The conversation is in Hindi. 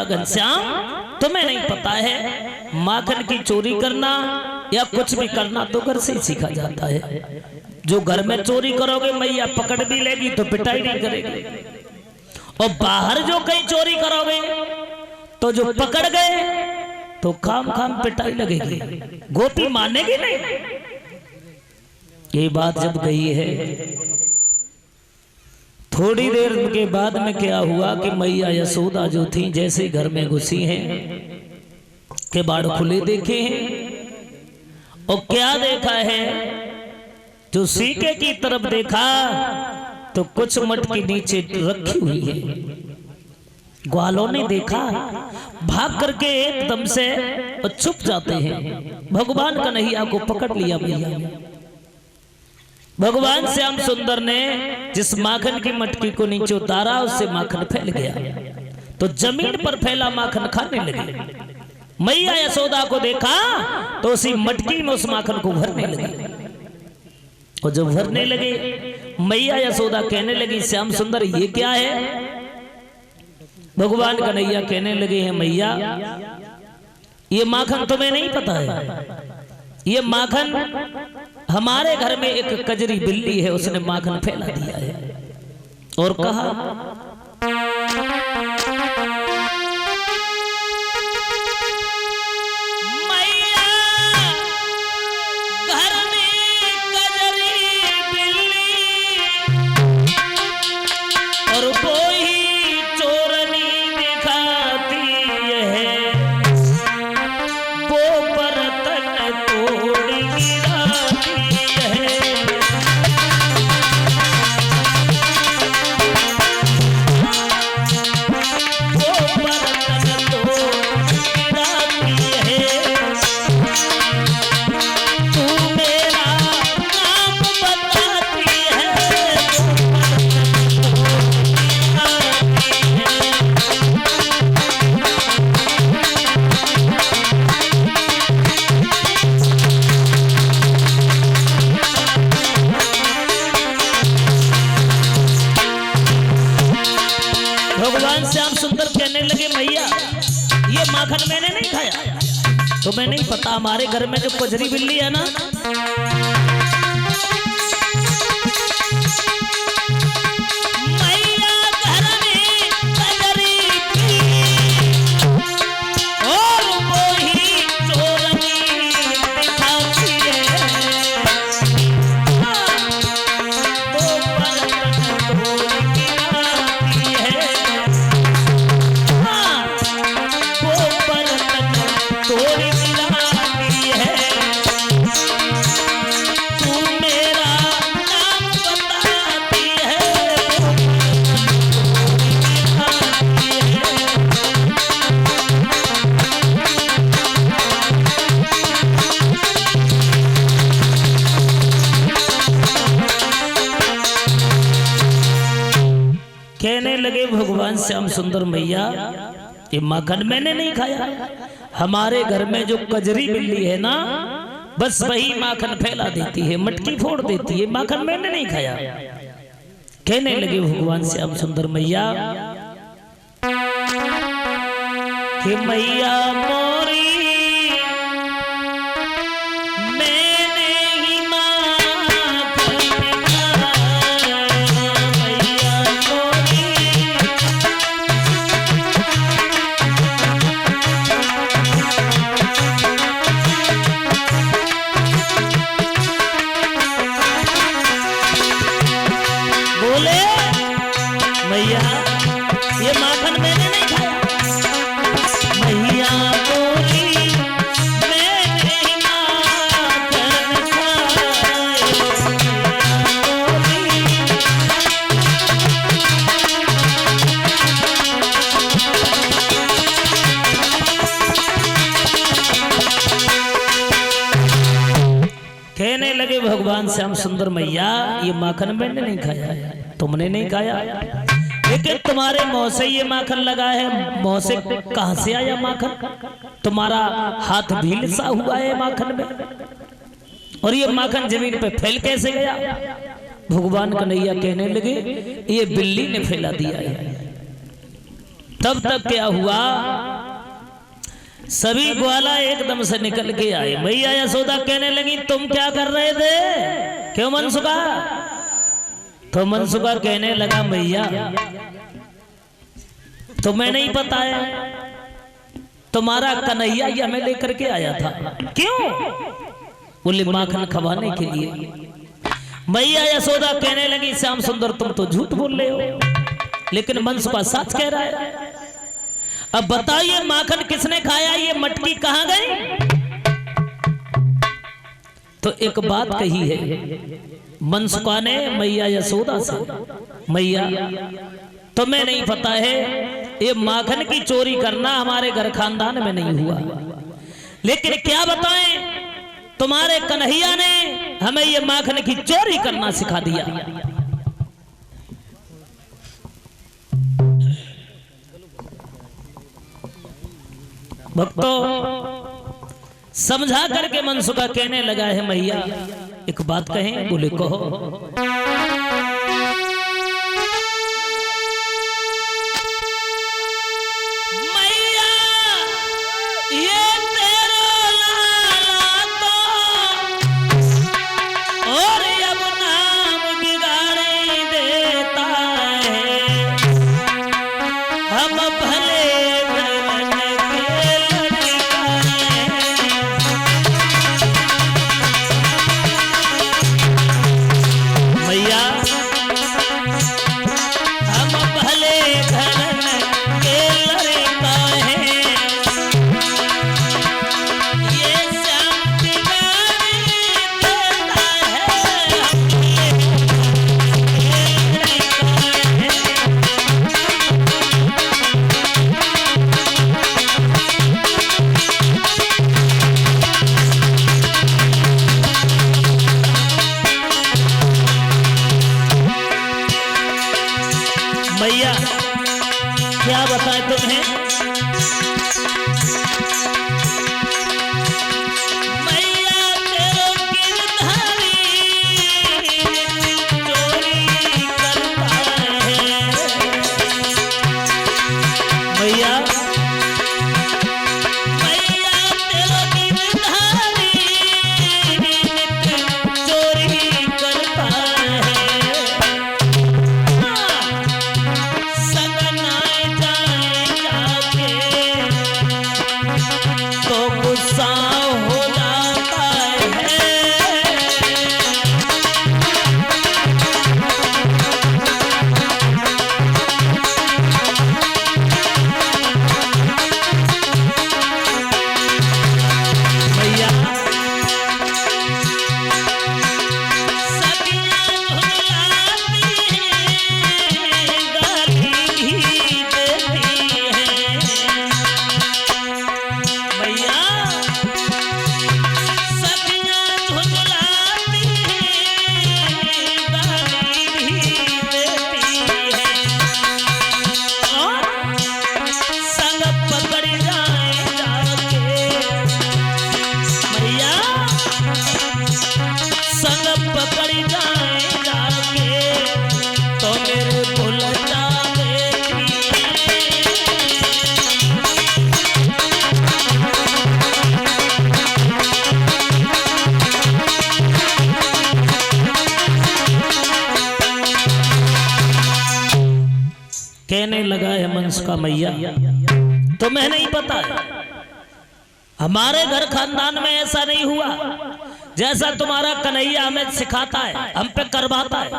घनश्याम, तुम्हें नहीं पता है माखन की चोरी करना या कुछ भी करना तो घर से ही सीखा जाता है। जो घर में चोरी करोगे मैया पकड़ भी लेगी तो पिटाई नहीं करेगी, और बाहर जो कहीं चोरी करोगे तो जो पकड़ गए तो खाम खाम पिटाई लगेगी, गोपी मानेगी नहीं। ये बात जब गई है, थोड़ी देर के बाद में क्या हुआ कि मैया यशोदा जो थी जैसे घर में घुसी हैं, किवाड़ खुले देखे हैं, और क्या देखा है, जो सीके की तरफ देखा तो कुछ मटकी नीचे रखी हुई है। ग्वालों ने देखा, भाग करके एकदम से छुप जाते हैं। भगवान कन्हैया को पकड़ लिया मैया ने। भगवान श्याम सुंदर ने जिस माखन की मटकी को नीचे उतारा उससे माखन फैल गया, तो जमीन पर फैला माखन खाने लगे। मैया यशोदा को देखा तो उसी मटकी में उस माखन को भरने लगे, और जब भरने लगे मैया यशोदा कहने लगी श्याम सुंदर ये क्या है? भगवान कन्हैया कहने लगे हैं मैया ये माखन तुम्हें नहीं पता है, ये माखन हमारे घर में एक कजरी बिल्ली है, उसने माखन फैला दिया है। और कहा मैया घर में कजरी बिल्ली और कोई चोरनी दिखाती है, वो बर्तन तोड़ गिराती है। भगवान श्याम सुंदर कहने लगे मैया ये माखन मैंने नहीं खाया, तुम्हें नहीं पता हमारे घर में जो कजरी बिल्ली है ना, मैया घर में कजरी बिल्ली और वही चोरनी दिखाती है, तो बर्तन तोड़ गिराती है। कहने लगे भगवान श्याम सुंदर मैया ये माखन मैंने नहीं खाया, हमारे घर में जो कजरी बिल्ली है ना बस वही माखन फैला देती है, मटकी फोड़ देती है, माखन मैंने नहीं खाया। कहने लगे भगवान श्याम सुंदर मैया कि मैया मोरी मैया ये माखन मैंने नहीं खाया, मैया बोली लगे भगवान श्याम सुंदर मैया ये माखन मैंने नहीं खाया, तुमने नहीं खाया, लेकिन तुम्हारे मुंह से ये माखन लगा है, मुंह से कहां से आया माखन? तुम्हारा हाथ भी लिसा हुआ है माखन में, और ये माखन जमीन पे फैल कैसे गया? भगवान कन्हैया कहने लगे ये बिल्ली ने फैला दिया है। तब तक क्या हुआ, सभी ग्वाला एकदम से निकल के आए। मैया यशोदा कहने लगी तुम क्या कर रहे थे? क्यों मनसुखा? तो मनसुखा कहने लगा मैया तुम्हें नहीं पता है, तुम्हारा कन्हैया ये हमें लेकर के आया था। क्यों? बोले माखन खवाने के लिए। मैया यशोदा कहने लगी श्याम सुंदर तुम तो झूठ बोल रहे हो, लेकिन मनसुखा सच कह रहा है। अब बताइए माखन किसने खाया? ये मटकी कहां गई? तो एक बात कही है मनसुखा ने मैया यशोदा से, मैया तुम्हें नहीं पता है ये माखन की चोरी करना हमारे घर खानदान में नहीं हुआ, लेकिन क्या बताएं तुम्हारे कन्हैया ने हमें ये माखन की चोरी करना सिखा दिया। भक्तों समझा करके मनसुखा कहने लगा है मैया एक बात कहें? बोले कहो। मैया ये तेरा लाला तो और अब नाम बिगाड़ी देता है, हम भले मैया क्या बताएं तुम्हें? मैया तेरो गिरधारी चोरी करता है। मैया मैया तेरो गिरधारी चोरी करता है। तो गुस्सा हो जाता है। भैया कहने लगा है मनसुखा मैया तुम्हें नहीं पता है, हमारे घर खानदान में ऐसा नहीं हुआ जैसा तुम्हारा कन्हैया हमें सिखाता है, हम पे करवाता है।